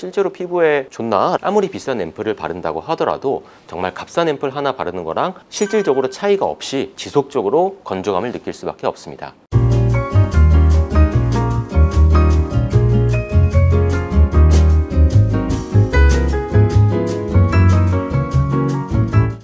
실제로 피부에 좋나? 아무리 비싼 앰플을 바른다고 하더라도 정말 값싼 앰플 하나 바르는 거랑 실질적으로 차이가 없이 지속적으로 건조감을 느낄 수밖에 없습니다.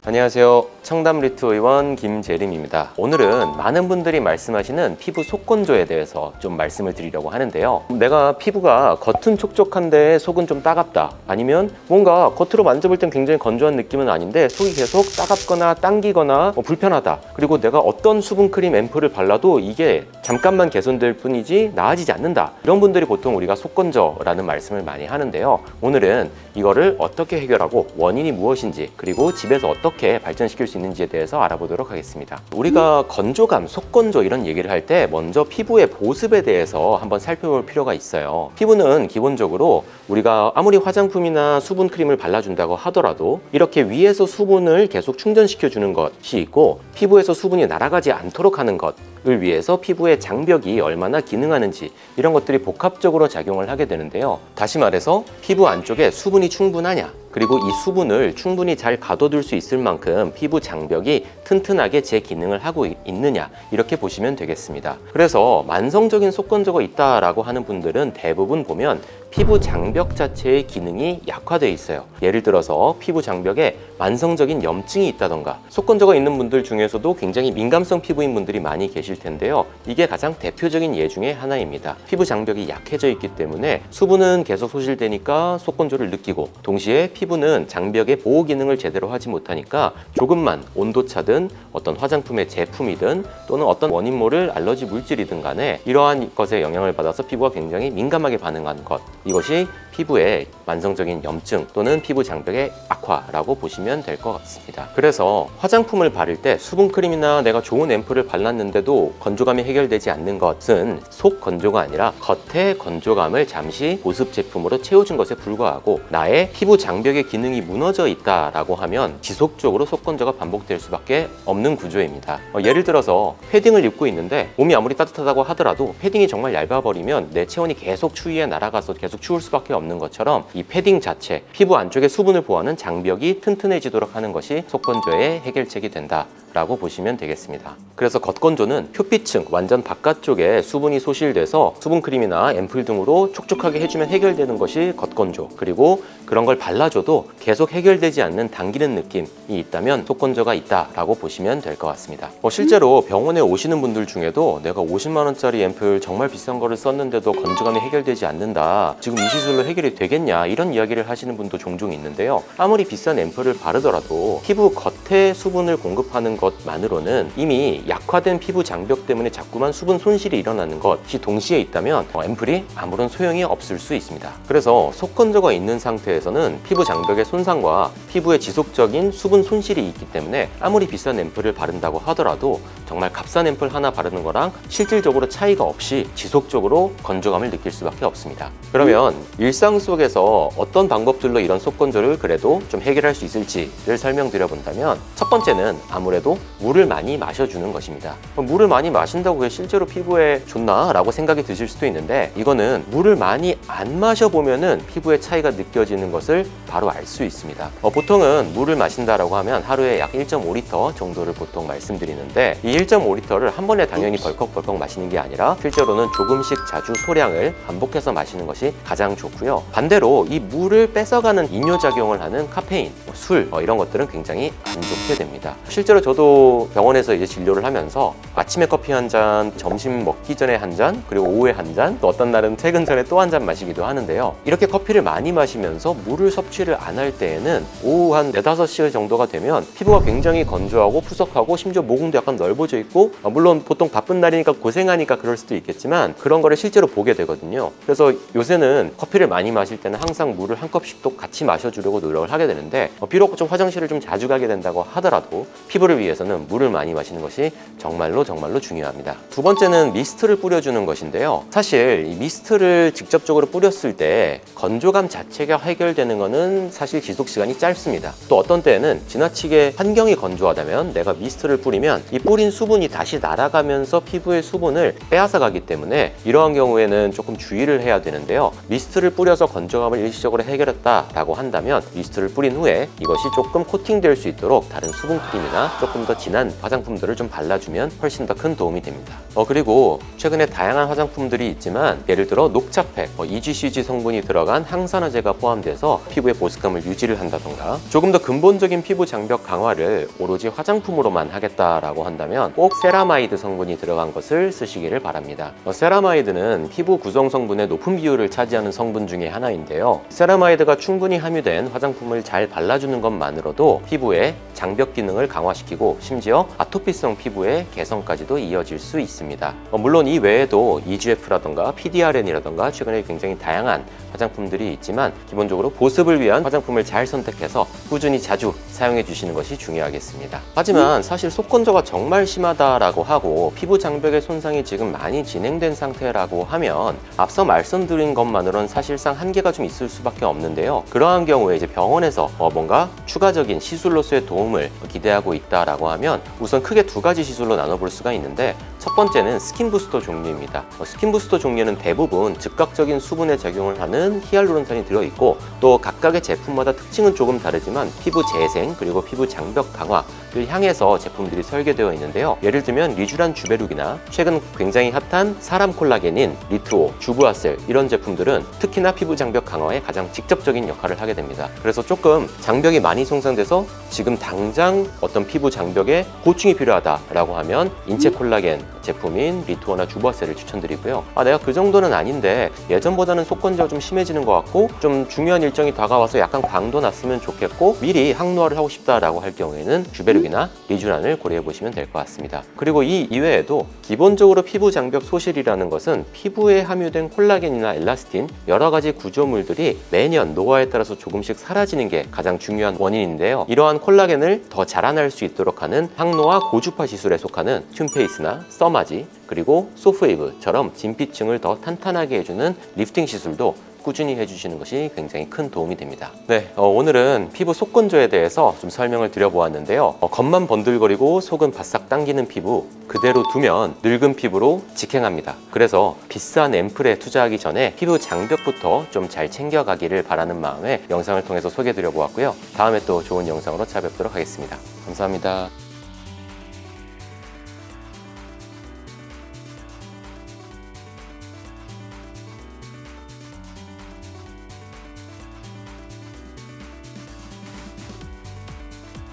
안녕하세요. 청담리트 의원 김재림입니다. 오늘은 많은 분들이 말씀하시는 피부 속건조에 대해서 좀 말씀을 드리려고 하는데요. 내가 피부가 겉은 촉촉한데 속은 좀 따갑다, 아니면 뭔가 겉으로 만져볼 땐 굉장히 건조한 느낌은 아닌데 속이 계속 따갑거나 당기거나 불편하다, 그리고 내가 어떤 수분크림 앰플을 발라도 이게 잠깐만 개선될 뿐이지 나아지지 않는다, 이런 분들이 보통 우리가 속건조라는 말씀을 많이 하는데요. 오늘은 이거를 어떻게 해결하고 원인이 무엇인지, 그리고 집에서 어떻게 발전시킬 수 있는지에 대해서 알아보도록 하겠습니다. 우리가 건조감, 속건조 이런 얘기를 할 때 먼저 피부의 보습에 대해서 한번 살펴볼 필요가 있어요. 피부는 기본적으로 우리가 아무리 화장품이나 수분 크림을 발라준다고 하더라도 이렇게 위에서 수분을 계속 충전시켜 주는 것이 있고, 피부에서 수분이 날아가지 않도록 하는 것을 위해서 피부의 장벽이 얼마나 기능하는지, 이런 것들이 복합적으로 작용을 하게 되는데요. 다시 말해서 피부 안쪽에 수분이 충분하냐, 그리고 이 수분을 충분히 잘 가둬둘 수 있을 만큼 피부 장벽이 튼튼하게 제 기능을 하고 있느냐, 이렇게 보시면 되겠습니다. 그래서 만성적인 속건조가 있다라고 하는 분들은 대부분 보면 피부 장벽 자체의 기능이 약화되어 있어요. 예를 들어서 피부 장벽에 만성적인 염증이 있다던가, 속건조가 있는 분들 중에서도 굉장히 민감성 피부인 분들이 많이 계실 텐데요. 이게 가장 대표적인 예 중에 하나입니다. 피부 장벽이 약해져 있기 때문에 수분은 계속 소실되니까 속건조를 느끼고, 동시에 피부는 장벽의 보호 기능을 제대로 하지 못하니까 조금만 온도차든 어떤 화장품의 제품이든 또는 어떤 원인 모를 알러지 물질이든 간에 이러한 것에 영향을 받아서 피부가 굉장히 민감하게 반응하는 것, 이것이 피부의 만성적인 염증 또는 피부 장벽의 악화라고 보시면 될 것 같습니다. 그래서 화장품을 바를 때 수분크림이나 내가 좋은 앰플을 발랐는데도 건조감이 해결되지 않는 것은 속 건조가 아니라 겉의 건조감을 잠시 보습 제품으로 채워준 것에 불과하고, 나의 피부 장벽의 기능이 무너져 있다라고 하면 지속적으로 속건조가 반복될 수밖에 없는 구조입니다. 예를 들어서 패딩을 입고 있는데 몸이 아무리 따뜻하다고 하더라도 패딩이 정말 얇아버리면 내 체온이 계속 추위에 날아가서 계속 추울 수밖에 없는 것처럼, 이 패딩 자체, 피부 안쪽에 수분을 보호하는 장벽이 튼튼해지도록 하는 것이 속건조의 해결책이 된다라고 보시면 되겠습니다. 그래서 겉건조는 표피층, 완전 바깥쪽에 수분이 소실돼서 수분크림이나 앰플 등으로 촉촉하게 해주면 해결되는 것이 겉건조, 그리고 그런 걸 발라줘도 계속 해결되지 않는 당기는 느낌이 있다면 속건조가 있다라고 보시면 될 것 같습니다. 실제로 병원에 오시는 분들 중에도 내가 50만 원짜리 앰플 정말 비싼 거를 썼는데도 건조감이 해결되지 않는다, 지금 이 시술로 해결이 되겠냐, 이런 이야기를 하시는 분도 종종 있는데요. 아무리 비싼 앰플을 바르더라도 피부 겉에 수분을 공급하는 것만으로는 이미 약화된 피부 장벽 때문에 자꾸만 수분 손실이 일어나는 것이 동시에 있다면 앰플이 아무런 소용이 없을 수 있습니다. 그래서 속건조가 있는 상태에서는 피부 장벽의 손상과 피부의 지속적인 수분 손실이 있기 때문에 아무리 비싼 앰플을 바른다고 하더라도 정말 값싼 앰플 하나 바르는 거랑 실질적으로 차이가 없이 지속적으로 건조감을 느낄 수밖에 없습니다. 그러면 일상 속에서 어떤 방법들로 이런 속건조를 그래도 좀 해결할 수 있을지를 설명드려 본다면, 첫 번째는 아무래도 물을 많이 마셔주는 것입니다. 물을 많이 마신다고 해 실제로 피부에 좋나? 라고 생각이 드실 수도 있는데, 이거는 물을 많이 안 마셔보면은 피부의 차이가 느껴지는 것을 바로 알 수 있습니다. 보통은 물을 마신다라고 하면 하루에 약 1.5리터 정도를 보통 말씀드리는데, 이 1.5리터를 한 번에 당연히 벌컥벌컥 마시는 게 아니라 실제로는 조금씩 자주 소량을 반복해서 마시는 것이 가장 좋고요. 반대로 이 물을 뺏어가는 이뇨작용을 하는 카페인, 술 이런 것들은 굉장히 안 좋게 됩니다. 실제로 저도 병원에서 이제 진료를 하면서 아침에 커피 한 잔, 점심 먹기 전에 한 잔, 그리고 오후에 한 잔, 또 어떤 날은 퇴근 전에 또 한 잔 마시기도 하는데요. 이렇게 커피를 많이 마시면서 물을 섭취를 안 할 때에는 오후 한 4-5시 정도가 되면 피부가 굉장히 건조하고 푸석하고, 심지어 모공도 약간 넓어져 있고, 물론 보통 바쁜 날이니까 고생하니까 그럴 수도 있겠지만 그런 거를 실제로 보게 되거든요. 그래서 요새는 커피를 많이 마실 때는 항상 물을 한 컵씩 또 같이 마셔주려고 노력을 하게 되는데, 비록 좀 화장실을 좀 자주 가게 된다고 하더라도 피부를 위해 위해서는 물을 많이 마시는 것이 정말로 중요합니다. 두 번째는 미스트를 뿌려주는 것인데요. 사실 이 미스트를 직접적으로 뿌렸을 때 건조감 자체가 해결되는 것은 사실 지속 시간이 짧습니다. 또 어떤 때에는 지나치게 환경이 건조하다면 내가 미스트를 뿌리면 이 뿌린 수분이 다시 날아가면서 피부의 수분을 빼앗아 가기 때문에 이러한 경우에는 조금 주의를 해야 되는데요. 미스트를 뿌려서 건조감을 일시적으로 해결했다라고 한다면 미스트를 뿌린 후에 이것이 조금 코팅될 수 있도록 다른 수분 크림이나 조금 더 진한 화장품들을 좀 발라주면 훨씬 더 큰 도움이 됩니다. 그리고 최근에 다양한 화장품들이 있지만 예를 들어 녹차팩, EGCG 성분이 들어간 항산화제가 포함돼서 피부의 보습감을 유지를 한다던가 조금 더 근본적인 피부 장벽 강화를 오로지 화장품으로만 하겠다라고 한다면 꼭 세라마이드 성분이 들어간 것을 쓰시기를 바랍니다. 세라마이드는 피부 구성 성분의 높은 비율을 차지하는 성분 중에 하나인데요. 세라마이드가 충분히 함유된 화장품을 잘 발라주는 것만으로도 피부의 장벽 기능을 강화시키고 심지어 아토피성 피부의 개선까지도 이어질 수 있습니다. 물론 이 외에도 EGF라던가 PDRN이라던가 최근에 굉장히 다양한 화장품들이 있지만 기본적으로 보습을 위한 화장품을 잘 선택해서 꾸준히 자주 사용해 주시는 것이 중요하겠습니다. 하지만 사실 속건조가 정말 심하다라고 하고 피부 장벽의 손상이 지금 많이 진행된 상태라고 하면 앞서 말씀드린 것만으로는 사실상 한계가 좀 있을 수밖에 없는데요. 그러한 경우에 이제 병원에서 뭔가 추가적인 시술로서의 도움을 기대하고 있다라고 하면 우선 크게 두 가지 시술로 나눠볼 수가 있는데 첫 번째는 스킨 부스터 종류입니다. 스킨 부스터 종류는 대부분 즉각적인 수분에 적용을 하는 히알루론산이 들어있고 또 각각의 제품마다 특징은 조금 다르지만 피부 재생 그리고 피부 장벽 강화를 향해서 제품들이 설계되어 있는데요. 예를 들면 리쥬란 주베룩이나 최근 굉장히 핫한 사람 콜라겐인 리트오, 주브아셀 이런 제품들은 특히나 피부 장벽 강화에 가장 직접적인 역할을 하게 됩니다. 그래서 조금 장벽이 많이 손상돼서 지금 당장 어떤 피부 장벽에 보충이 필요하다라고 하면 인체 콜라겐 제품인 리트오나 주브아셀을 추천드리고요. 내가 그 정도는 아닌데 예전보다는 속건조가 좀 심해지는 것 같고 좀 중요한 일정이 다가와서 약간 광도 났으면 좋겠고 미리 항노화를 하고 싶다라고 할 경우에는 주베룩이나 리쥬란을 고려해 보시면 될 것 같습니다. 그리고 이 이외에도 기본적으로 피부 장벽 소실이라는 것은 피부에 함유된 콜라겐이나 엘라스틴 여러 가지 구조물들이 매년 노화에 따라서 조금씩 사라지는 게 가장 중요한 원인인데요. 이러한 콜라겐을 더 자라날 수 있도록 하는 항노화 고주파 시술에 속하는 튠페이스나 써마지 그리고 소프웨이브처럼 진피층을 더 탄탄하게 해주는 리프팅 시술도 꾸준히 해주시는 것이 굉장히 큰 도움이 됩니다. 네, 오늘은 피부 속건조에 대해서 좀 설명을 드려보았는데요. 겉만 번들거리고 속은 바싹 당기는 피부 그대로 두면 늙은 피부로 직행합니다. 그래서 비싼 앰플에 투자하기 전에 피부 장벽부터 좀 잘 챙겨가기를 바라는 마음에 영상을 통해서 소개해드려 보았고요. 다음에 또 좋은 영상으로 찾아뵙도록 하겠습니다. 감사합니다.